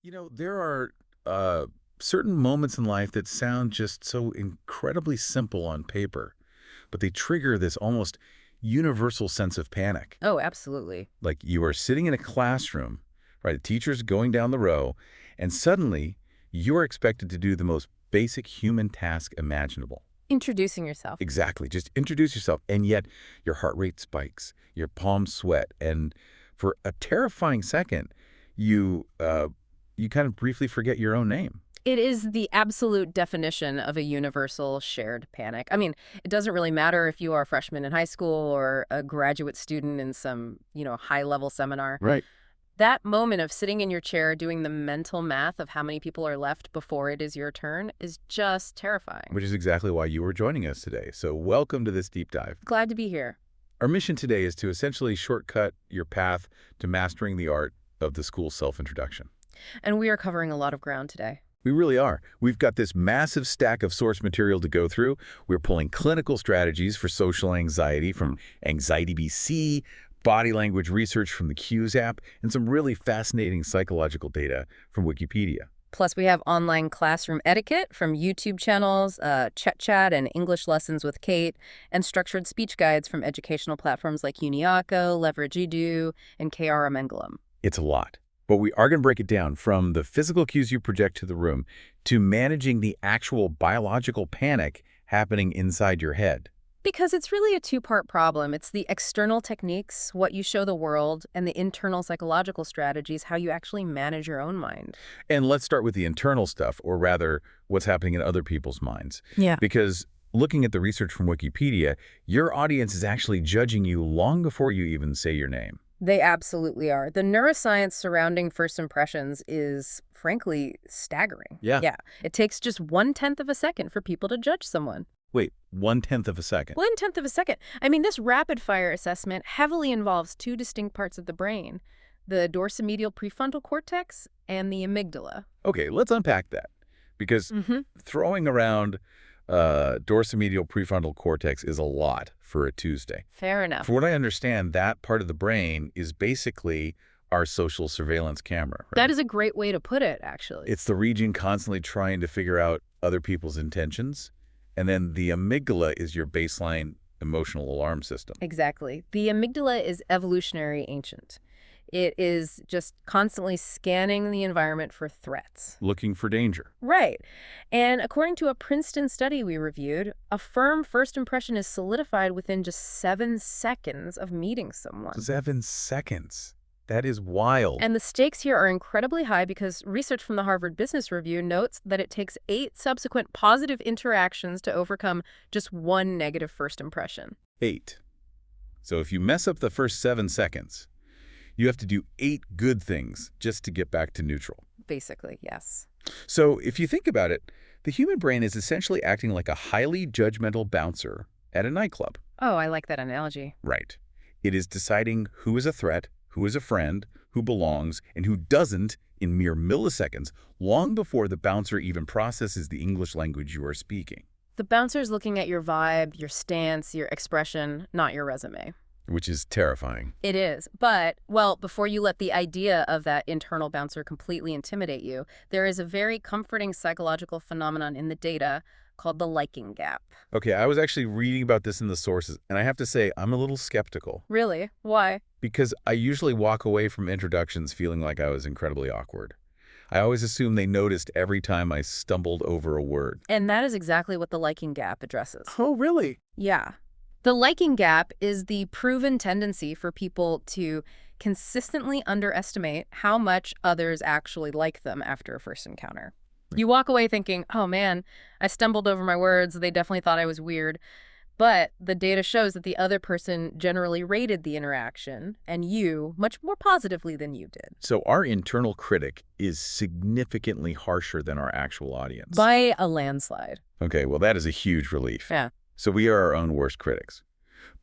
There are uh, certain moments in life that sound just so incredibly simple on paper, but they trigger this almost universal sense of panic. Oh, absolutely. Like you are sitting in a classroom, right? The teacher's going down the row, and suddenly you're expected to do the most basic human task imaginable. Introducing yourself. Exactly. Just introduce yourself, and yet your heart rate spikes, your palms sweat, and for a terrifying second, you uh, you kind of briefly forget your own name. It is the absolute definition of a universal shared panic. I mean, it doesn't really matter if you are a freshman in high school or a graduate student in some, high-level seminar. Right. That moment of sitting in your chair doing the mental math of how many people are left before it is your turn is just terrifying. Which is exactly why you were joining us today. So welcome to this deep dive. Glad to be here. Our mission today is to essentially shortcut your path to mastering the art of the school self-introduction. And we are covering a lot of ground today. We really are. We've got this massive stack of source material to go through. We're pulling clinical strategies for social anxiety from Anxiety BC, body language research from the Cues app, and some really fascinating psychological data from Wikipedia. Plus, we have online classroom etiquette from YouTube channels, Chet Chat and English lessons with Kate, and structured speech guides from educational platforms like Uniaco, Leverage-Edu, and KR Amengelum. It's a lot. But we are going to break it down from the physical cues you project to the room to managing the actual biological panic happening inside your head. Because it's really a two-part problem. It's the external techniques, what you show the world, and the internal psychological strategies, how you actually manage your own mind. And let's start with the internal stuff, or rather, what's happening in other people's minds. Yeah. Because looking at the research from Wikipedia, your audience is actually judging you long before you even say your name. They absolutely are. The neuroscience surrounding first impressions is, frankly, staggering. Yeah. Yeah. It takes just 1/10 of a second for people to judge someone. Wait, 1/10 of a second. 1/10 of a second. I mean, this rapid-fire assessment heavily involves two distinct parts of the brain, the dorsomedial prefrontal cortex and the amygdala. Okay, let's unpack that. Because throwing around dorsomedial prefrontal cortex is a lot for a Tuesday. Fair enough. For what I understand, that part of the brain is basically our social surveillance camera. Right? That is a great way to put it, actually. It's the region constantly trying to figure out other people's intentions. And then the amygdala is your baseline emotional alarm system. Exactly. The amygdala is evolutionary ancient. It is just constantly scanning the environment for threats. Looking for danger. Right. And according to a Princeton study we reviewed, a firm first impression is solidified within just 7 seconds of meeting someone. 7 seconds. That is wild. And the stakes here are incredibly high because research from the Harvard Business Review notes that it takes 8 subsequent positive interactions to overcome just one negative first impression. 8. So if you mess up the first 7 seconds, you have to do 8 good things just to get back to neutral. Basically, yes. So if you think about it, the human brain is essentially acting like a highly judgmental bouncer at a nightclub. Oh, I like that analogy. Right. It is deciding who is a threat, who is a friend, who belongs, and who doesn't in mere milliseconds, long before the bouncer even processes the English language you are speaking. The bouncer's looking at your vibe, your stance, your expression, not your resume. Which is terrifying. It is. But, well, before you let the idea of that internal bouncer completely intimidate you, there is a very comforting psychological phenomenon in the data called the liking gap. Okay, I was actually reading about this in the sources, and I have to say I'm a little skeptical. Really? Why? Because I usually walk away from introductions feeling like I was incredibly awkward. I always assume they noticed every time I stumbled over a word. And that is exactly what the liking gap addresses. Oh, really? Yeah. The liking gap is the proven tendency for people to consistently underestimate how much others actually like them after a first encounter. You walk away thinking, oh man, I stumbled over my words, they definitely thought I was weird. But the data shows that the other person generally rated the interaction, and you, much more positively than you did. So our internal critic is significantly harsher than our actual audience. By a landslide. Okay, well that is a huge relief. Yeah. So we are our own worst critics.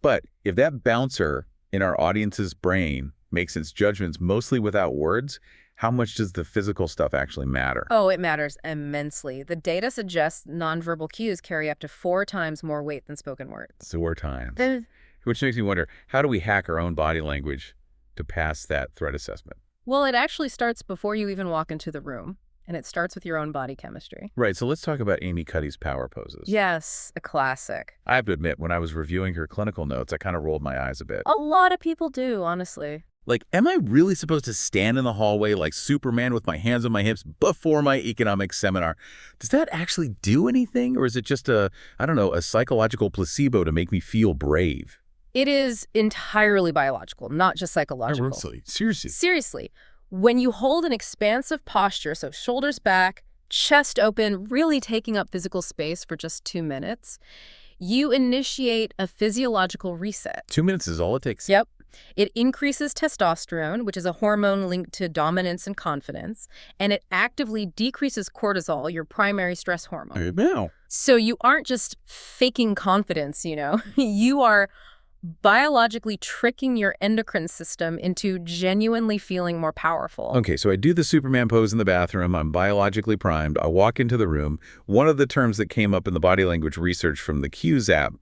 But if that bouncer in our audience's brain makes its judgments mostly without words, how much does the physical stuff actually matter? Oh, it matters immensely. The data suggests nonverbal cues carry up to 4 times more weight than spoken words. 4 times. Which makes me wonder, how do we hack our own body language to pass that threat assessment? Well, it actually starts before you even walk into the room, and it starts with your own body chemistry. Right, so let's talk about Amy Cuddy's power poses. Yes, a classic. I have to admit, when I was reviewing her clinical notes, I kind of rolled my eyes a bit. A lot of people do, honestly. Like, am I really supposed to stand in the hallway like Superman with my hands on my hips before my economics seminar? Does that actually do anything? Or is it just a, I don't know, a psychological placebo to make me feel brave? It is entirely biological, not just psychological. Seriously. Seriously, when you hold an expansive posture, so shoulders back, chest open, really taking up physical space for just 2 minutes, you initiate a physiological reset. 2 minutes is all it takes. Yep. It increases testosterone, which is a hormone linked to dominance and confidence, and it actively decreases cortisol, your primary stress hormone. Now. So you aren't just faking confidence, you are biologically tricking your endocrine system into genuinely feeling more powerful. Okay, so I do the Superman pose in the bathroom. I'm biologically primed. I walk into the room. One of the terms that came up in the body language research from the Q's app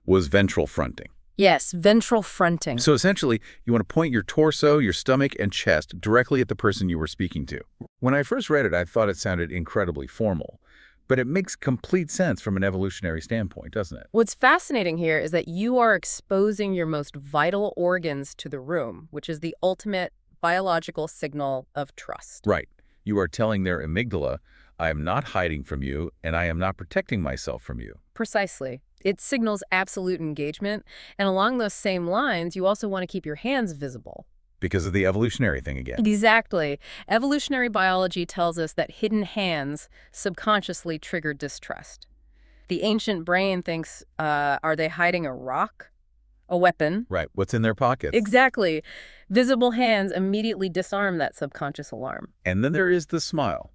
was ventral fronting. Yes, ventral fronting. So essentially, you want to point your torso, your stomach, and chest directly at the person you were speaking to. When I first read it, I thought it sounded incredibly formal. But it makes complete sense from an evolutionary standpoint, doesn't it? What's fascinating here is that you are exposing your most vital organs to the room, which is the ultimate biological signal of trust. Right. You are telling their amygdala, I am not hiding from you, and I am not protecting myself from you. Precisely. It signals absolute engagement, and along those same lines, you also want to keep your hands visible. Because of the evolutionary thing again. Exactly. Evolutionary biology tells us that hidden hands subconsciously trigger distrust. The ancient brain thinks, are they hiding a rock? A weapon? Right. What's in their pockets? Exactly. Visible hands immediately disarm that subconscious alarm. And then there is the smile.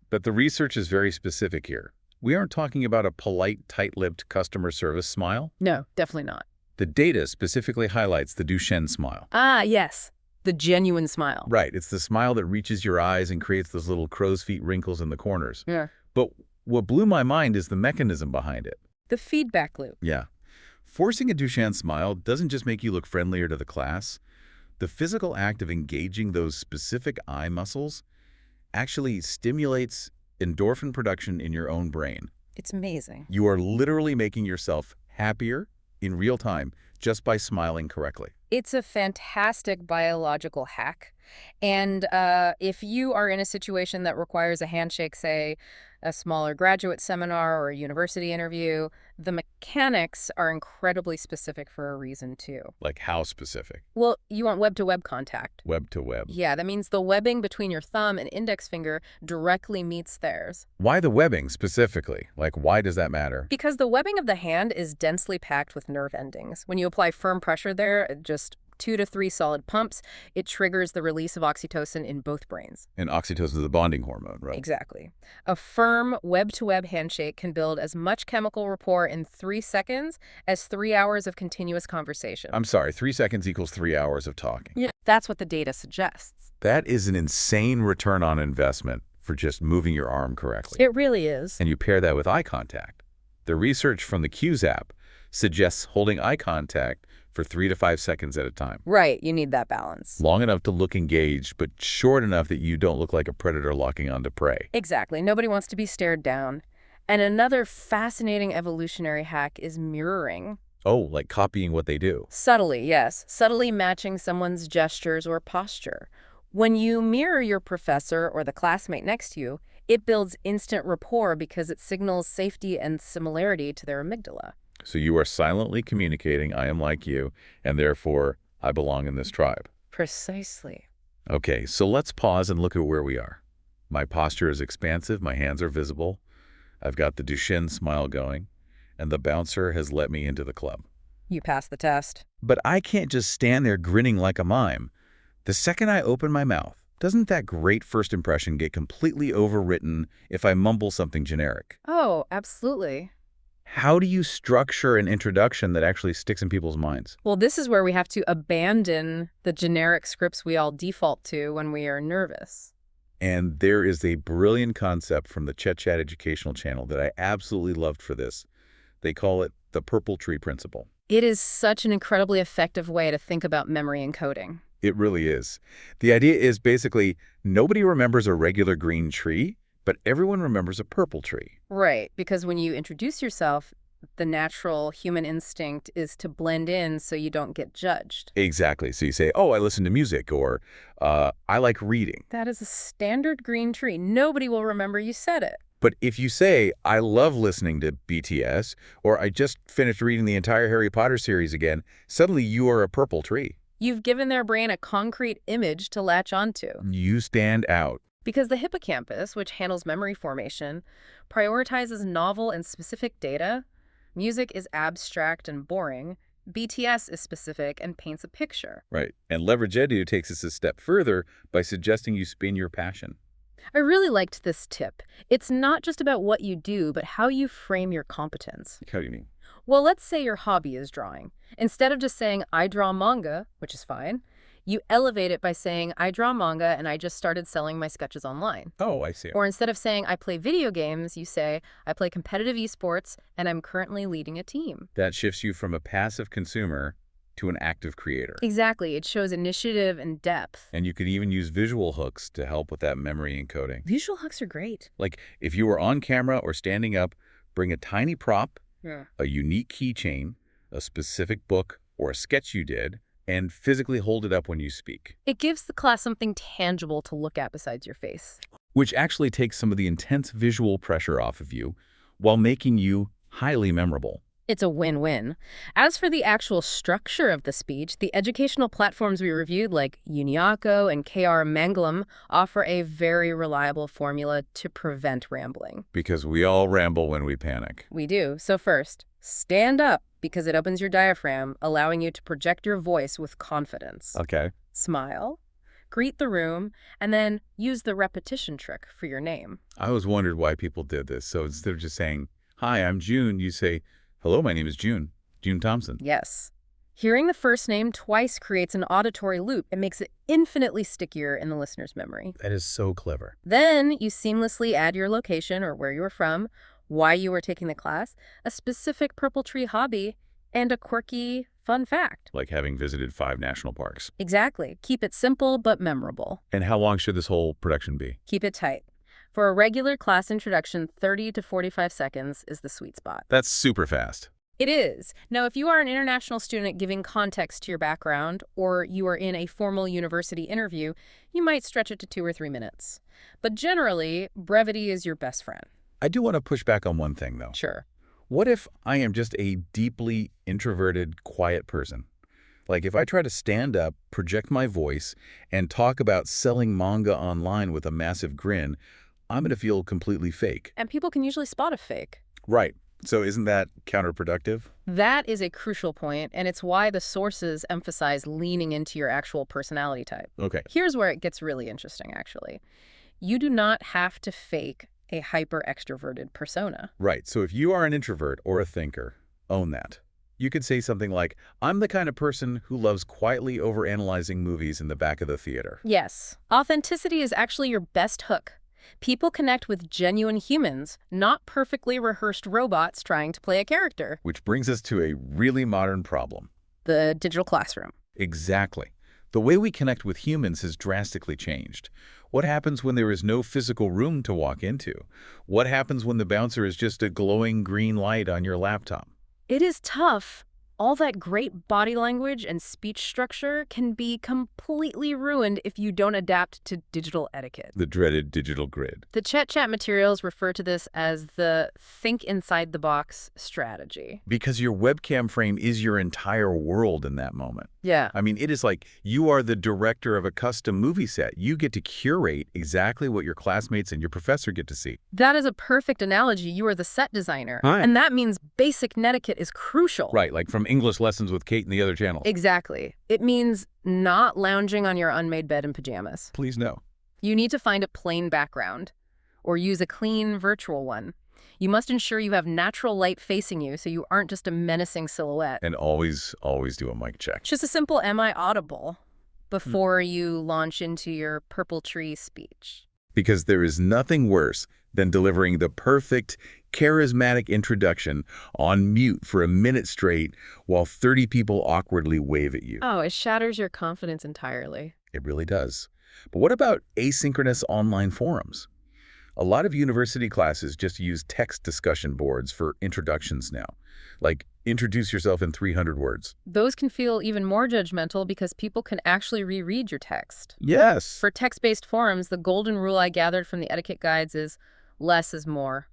But the research is very specific here. We aren't talking about a polite, tight-lipped customer service smile. No, definitely not. The data specifically highlights the Duchenne smile. Ah, yes. The genuine smile. Right. It's the smile that reaches your eyes and creates those little crow's feet wrinkles in the corners. Yeah. But what blew my mind is the mechanism behind it. The feedback loop. Yeah. Forcing a Duchenne smile doesn't just make you look friendlier to the class. The physical act of engaging those specific eye muscles actually stimulates endorphin production in your own brain. It's amazing. You are literally making yourself happier in real time just by smiling correctly. It's a fantastic biological hack. And if you are in a situation that requires a handshake, say, a smaller graduate seminar or a university interview, the mechanics are incredibly specific for a reason, too. Like how specific? Well, you want web-to-web contact. Web to web. Yeah, that means the webbing between your thumb and index finger directly meets theirs. Why the webbing specifically? Like, why does that matter? Because the webbing of the hand is densely packed with nerve endings. When you apply firm pressure there, just 2 to 3 solid pumps, it triggers the release of oxytocin in both brains. And oxytocin is the bonding hormone, right? Exactly. A firm web-to-web handshake can build as much chemical rapport in 3 seconds as 3 hours of continuous conversation. I'm sorry, 3 seconds equals 3 hours of talking. Yeah, that's what the data suggests. That is an insane return on investment for just moving your arm correctly. It really is. And you pair that with eye contact. The research from the Q's app suggests holding eye contact for 3 to 5 seconds at a time. Right, you need that balance. Long enough to look engaged, but short enough that you don't look like a predator locking onto prey. Exactly. Nobody wants to be stared down. And another fascinating evolutionary hack is mirroring. Oh, like copying what they do. Subtly, yes. Subtly matching someone's gestures or posture. When you mirror your professor or the classmate next to you, it builds instant rapport because it signals safety and similarity to their amygdala. So you are silently communicating, I am like you, and therefore I belong in this tribe. Precisely. Okay, so let's pause and look at where we are. My posture is expansive, my hands are visible, I've got the Duchenne smile going, and the bouncer has let me into the club. You passed the test. But I can't just stand there grinning like a mime. The second I open my mouth, doesn't that great first impression get completely overwritten if I mumble something generic? Oh, absolutely. How do you structure an introduction that actually sticks in people's minds? Well, this is where we have to abandon the generic scripts we all default to when we are nervous. And there is a brilliant concept from the Chet Chat Educational Channel that I absolutely loved for this. They call it the purple tree principle. It is such an incredibly effective way to think about memory encoding. It really is. The idea is basically nobody remembers a regular green tree, but everyone remembers a purple tree. Right, because when you introduce yourself, the natural human instinct is to blend in so you don't get judged. Exactly. So you say, oh, I listen to music, or I like reading. That is a standard green tree. Nobody will remember you said it. But if you say, I love listening to BTS, or I just finished reading the entire Harry Potter series again, suddenly you are a purple tree. You've given their brain a concrete image to latch onto. You stand out. Because the hippocampus, which handles memory formation, prioritizes novel and specific data. Music is abstract and boring. BTS is specific and paints a picture. Right. And Leverage Edu takes us a step further by suggesting you spin your passion. I really liked this tip. It's not just about what you do, but how you frame your competence. How do you mean? Well, let's say your hobby is drawing. Instead of just saying, I draw manga, which is fine, you elevate it by saying, I draw manga and I just started selling my sketches online. Oh, I see. Or instead of saying, I play video games, you say, I play competitive esports and I'm currently leading a team. That shifts you from a passive consumer to an active creator. Exactly. It shows initiative and depth. And you could even use visual hooks to help with that memory encoding. Visual hooks are great. Like if you were on camera or standing up, bring a tiny prop, Yeah. a unique keychain, a specific book or a sketch you did, and physically hold it up when you speak. It gives the class something tangible to look at besides your face. Which actually takes some of the intense visual pressure off of you while making you highly memorable. It's a win-win. As for the actual structure of the speech, the educational platforms we reviewed like Uniaco and KR Mangalam offer a very reliable formula to prevent rambling. Because we all ramble when we panic. We do. So first, stand up because it opens your diaphragm, allowing you to project your voice with confidence. Okay. Smile, greet the room, and then use the repetition trick for your name. I always wondered why people did this. So instead of just saying, hi, I'm June, you say, hello, my name is June Thompson. Yes. Hearing the first name twice creates an auditory loop. It makes it infinitely stickier in the listener's memory. That is so clever. Then you seamlessly add your location or where you were from, why you were taking the class, a specific purple tree hobby, and a quirky fun fact. Like having visited 5 national parks. Exactly. Keep it simple but memorable. And how long should this whole production be? Keep it tight. For a regular class introduction, 30 to 45 seconds is the sweet spot. That's super fast. It is. Now, if you are an international student giving context to your background, or you are in a formal university interview, you might stretch it to 2 or 3 minutes. But generally, brevity is your best friend. I do want to push back on one thing, though. Sure. What if I am just a deeply introverted, quiet person? Like if I try to stand up, project my voice, and talk about selling manga online with a massive grin, I'm going to feel completely fake. And people can usually spot a fake. Right. So isn't that counterproductive? That is a crucial point, and it's why the sources emphasize leaning into your actual personality type. Okay. Here's where it gets really interesting, actually. You do not have to fake a hyper-extroverted persona. Right. So if you are an introvert or a thinker, own that. You could say something like, I'm the kind of person who loves quietly overanalyzing movies in the back of the theater. Yes. Authenticity is actually your best hook. People connect with genuine humans, not perfectly rehearsed robots trying to play a character. Which brings us to a really modern problem. The digital classroom. Exactly. The way we connect with humans has drastically changed. What happens when there is no physical room to walk into? What happens when the bouncer is just a glowing green light on your laptop? It is tough. All that great body language and speech structure can be completely ruined if you don't adapt to digital etiquette. The dreaded digital grid. The Chat materials refer to this as the think inside the box strategy. Because your webcam frame is your entire world in that moment. Yeah. I mean, it is like you are the director of a custom movie set. You get to curate exactly what your classmates and your professor get to see. That is a perfect analogy. You are the set designer. Right. And that means basic netiquette is crucial. Right, like from English lessons with Kate and the other channel. Exactly. It means not lounging on your unmade bed in pajamas. Please no. You need to find a plain background or use a clean virtual one. You must ensure you have natural light facing you so you aren't just a menacing silhouette. And always do a mic check. Just a simple, am I audible, before you launch into your purple tree speech. Because there is nothing worse than delivering the perfect, charismatic introduction on mute for a minute straight while 30 people awkwardly wave at you. Oh, it shatters your confidence entirely. It really does. But what about asynchronous online forums? A lot of university classes just use text discussion boards for introductions now. Like, introduce yourself in 300 words. Those can feel even more judgmental because people can actually reread your text. Yes. For text-based forums, the golden rule I gathered from the etiquette guides is less is more.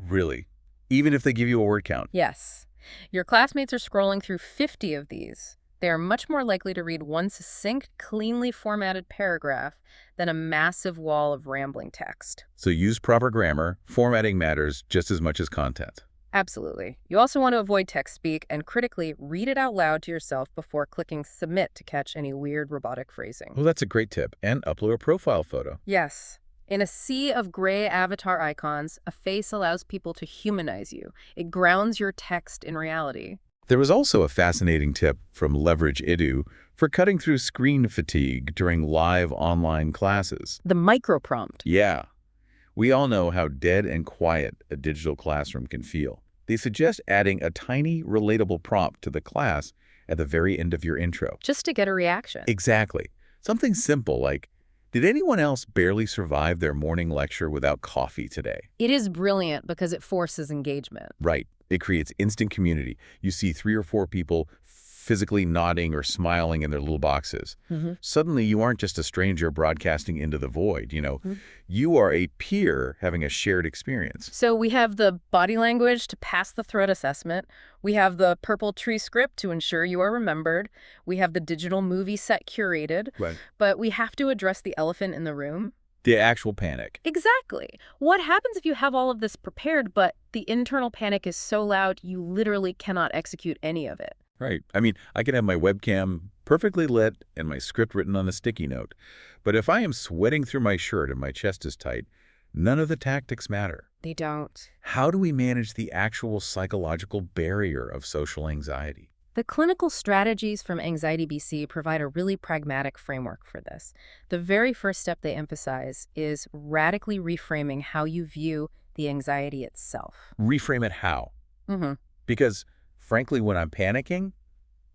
Really? Even if they give you a word count? Yes. Your classmates are scrolling through 50 of these. They are much more likely to read one succinct, cleanly formatted paragraph than a massive wall of rambling text. So use proper grammar. Formatting matters just as much as content. Absolutely. You also want to avoid text speak and critically read it out loud to yourself before clicking submit to catch any weird robotic phrasing. Well, that's a great tip. And upload a profile photo. Yes. In a sea of gray avatar icons, a face allows people to humanize you. It grounds your text in reality. There was also a fascinating tip from Leverage Idu for cutting through screen fatigue during live online classes. The microprompt. Yeah. We all know how dead and quiet a digital classroom can feel. They suggest adding a tiny, relatable prompt to the class at the very end of your intro. Just to get a reaction. Exactly. Something simple like, did anyone else barely survive their morning lecture without coffee today? It is brilliant because it forces engagement. Right. It creates instant community. You see 3 or 4 people physically nodding or smiling in their little boxes. Suddenly, you aren't just a stranger broadcasting into the void. You are a peer having a shared experience. So we have the body language to pass the threat assessment. We have the purple tree script to ensure you are remembered. We have the digital movie set curated. Right. But we have to address the elephant in the room. The actual panic. Exactly. What happens if you have all of this prepared, but the internal panic is so loud you literally cannot execute any of it? Right. I mean, I can have my webcam perfectly lit and my script written on a sticky note. But if I am sweating through my shirt and my chest is tight, none of the tactics matter. They don't. How do we manage the actual psychological barrier of social anxiety? The clinical strategies from Anxiety BC provide a really pragmatic framework for this. The very first step they emphasize is radically reframing how you view the anxiety itself. Reframe it how? Because, frankly, when I'm panicking,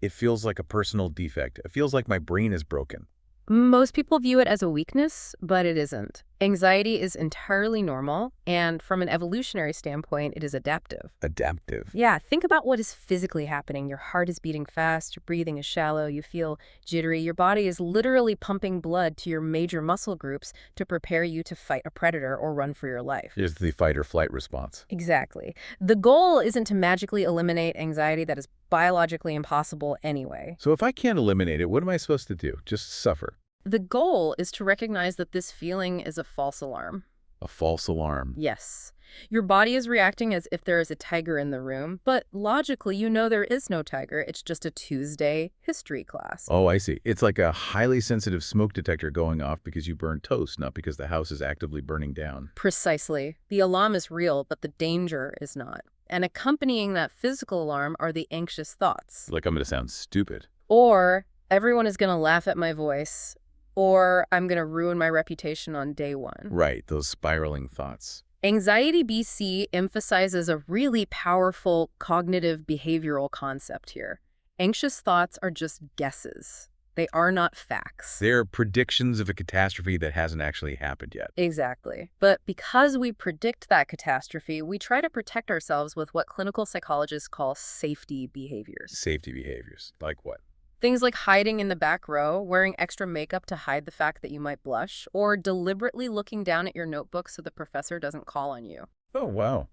it feels like a personal defect. It feels like my brain is broken. Most people view it as a weakness, but it isn't. Anxiety is entirely normal, and from an evolutionary standpoint, it is adaptive. Adaptive. Yeah, think about what is physically happening. Your heart is beating fast, your breathing is shallow, you feel jittery. Your body is literally pumping blood to your major muscle groups to prepare you to fight a predator or run for your life. Here's the fight or flight response. Exactly. The goal isn't to magically eliminate anxiety that is biologically impossible anyway. So if I can't eliminate it, what am I supposed to do? Just suffer? The goal is to recognize that this feeling is a false alarm. A false alarm. Yes. Your body is reacting as if there is a tiger in the room, but logically you know there is no tiger. It's just a Tuesday history class. Oh, I see. It's like a highly sensitive smoke detector going off because you burned toast, not because the house is actively burning down. Precisely. The alarm is real, but the danger is not. And accompanying that physical alarm are the anxious thoughts. Like I'm going to sound stupid. Or everyone is going to laugh at my voice. Or I'm going to ruin my reputation on day one. Right, those spiraling thoughts. Anxiety BC emphasizes a really powerful cognitive behavioral concept here. Anxious thoughts are just guesses. They are not facts. They're predictions of a catastrophe that hasn't actually happened yet. Exactly. But because we predict that catastrophe, we try to protect ourselves with what clinical psychologists call safety behaviors. Safety behaviors. Like what? Things like hiding in the back row, wearing extra makeup to hide the fact that you might blush, or deliberately looking down at your notebook so the professor doesn't call on you. Oh, wow.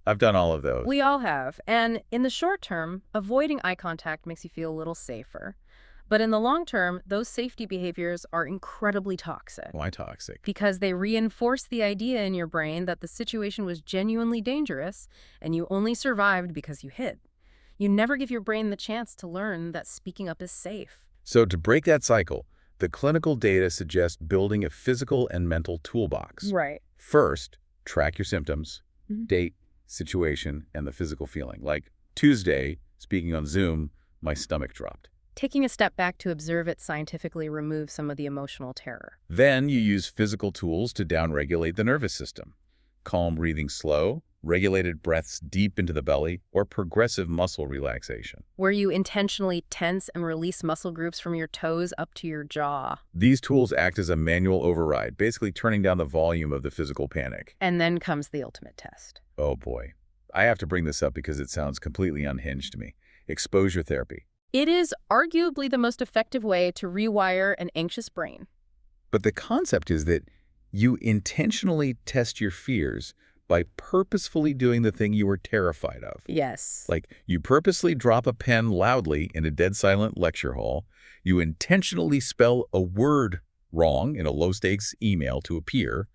I've done all of those. We all have. And in the short term, avoiding eye contact makes you feel a little safer. But in the long term, those safety behaviors are incredibly toxic. Why toxic? Because they reinforce the idea in your brain that the situation was genuinely dangerous and you only survived because you hid. You never give your brain the chance to learn that speaking up is safe. So to break that cycle, the clinical data suggests building a physical and mental toolbox. Right. First, track your symptoms, date, situation, and the physical feeling. Like Tuesday, speaking on Zoom, my stomach dropped. Taking a step back to observe it scientifically removes some of the emotional terror. Then you use physical tools to downregulate the nervous system. Calm breathing slow, regulated breaths deep into the belly, or progressive muscle relaxation. Where you intentionally tense and release muscle groups from your toes up to your jaw. These tools act as a manual override, basically turning down the volume of the physical panic. And then comes the ultimate test. Oh boy. I have to bring this up because it sounds completely unhinged to me. Exposure therapy. It is arguably the most effective way to rewire an anxious brain. But the concept is that you intentionally test your fears by purposefully doing the thing you were terrified of. Yes. Like, you purposely drop a pen loudly in a dead silent lecture hall. You intentionally spell a word wrong in a low-stakes email to a peer.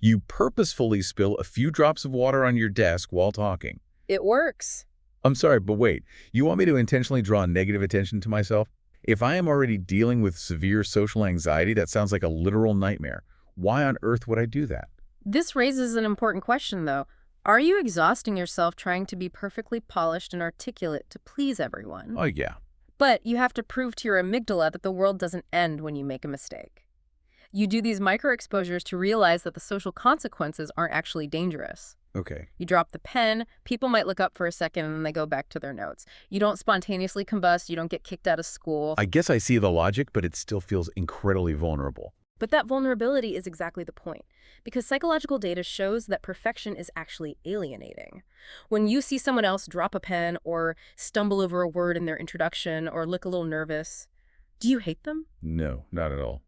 You purposefully spill a few drops of water on your desk while talking. It works. I'm sorry, but wait. You want me to intentionally draw negative attention to myself? If I am already dealing with severe social anxiety, that sounds like a literal nightmare. Why on earth would I do that? This raises an important question, though. Are you exhausting yourself trying to be perfectly polished and articulate to please everyone? Oh, yeah. But you have to prove to your amygdala that the world doesn't end when you make a mistake. You do these micro-exposures to realize that the social consequences aren't actually dangerous. Okay. You drop the pen, people might look up for a second and then they go back to their notes. You don't spontaneously combust, you don't get kicked out of school. I guess I see the logic, but it still feels incredibly vulnerable. But that vulnerability is exactly the point, because psychological data shows that perfection is actually alienating. When you see someone else drop a pen or stumble over a word in their introduction or look a little nervous, do you hate them? No, not at all.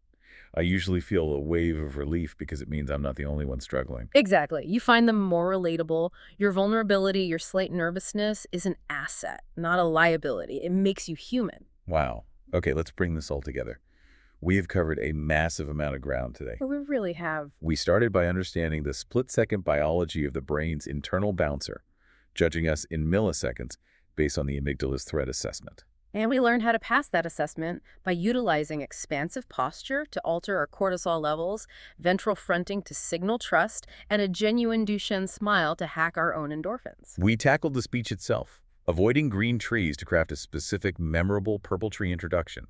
I usually feel a wave of relief because it means I'm not the only one struggling. Exactly. You find them more relatable. Your vulnerability, your slight nervousness is an asset, not a liability. It makes you human. Wow. Okay, let's bring this all together. We have covered a massive amount of ground today. Well, we really have. We started by understanding the split-second biology of the brain's internal bouncer, judging us in milliseconds based on the amygdala's threat assessment. And we learned how to pass that assessment by utilizing expansive posture to alter our cortisol levels, ventral fronting to signal trust, and a genuine Duchenne smile to hack our own endorphins. We tackled the speech itself, avoiding green trees to craft a specific, memorable purple tree introduction,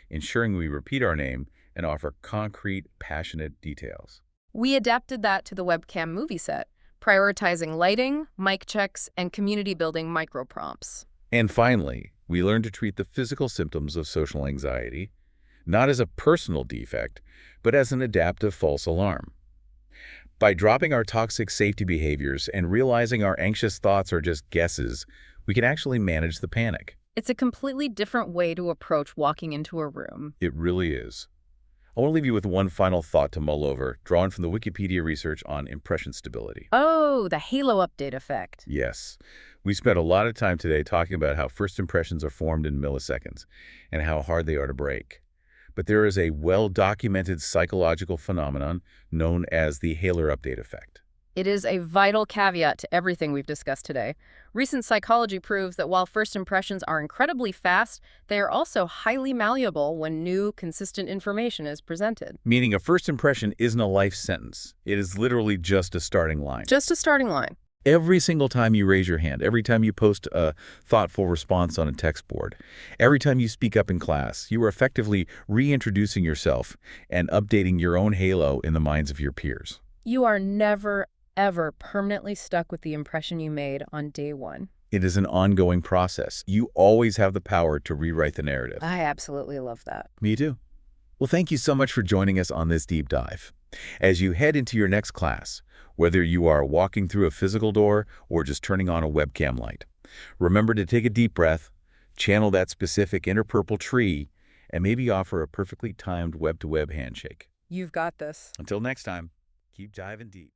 ensuring we repeat our name and offer concrete, passionate details. We adapted that to the webcam movie set, prioritizing lighting, mic checks, and community-building micro-prompts. And finally, we learned to treat the physical symptoms of social anxiety, not as a personal defect, but as an adaptive false alarm. By dropping our toxic safety behaviors and realizing our anxious thoughts are just guesses, we can actually manage the panic. It's a completely different way to approach walking into a room. It really is. I want to leave you with one final thought to mull over, drawn from the Wikipedia research on impression stability. Oh, the halo update effect. Yes. We spent a lot of time today talking about how first impressions are formed in milliseconds and how hard they are to break. But there is a well-documented psychological phenomenon known as the halo update effect. It is a vital caveat to everything we've discussed today. Recent psychology proves that while first impressions are incredibly fast, they are also highly malleable when new, consistent information is presented. Meaning a first impression isn't a life sentence. It is literally just a starting line. Just a starting line. Every single time you raise your hand, every time you post a thoughtful response on a text board, every time you speak up in class, you are effectively reintroducing yourself and updating your own halo in the minds of your peers. You are never, ever permanently stuck with the impression you made on day one. It is an ongoing process. You always have the power to rewrite the narrative. I absolutely love that. Me too. Well, thank you so much for joining us on this deep dive. As you head into your next class, whether you are walking through a physical door or just turning on a webcam light, remember to take a deep breath, channel that specific inner purple tree, and maybe offer a perfectly timed web-to-web handshake. You've got this. Until next time, keep diving deep.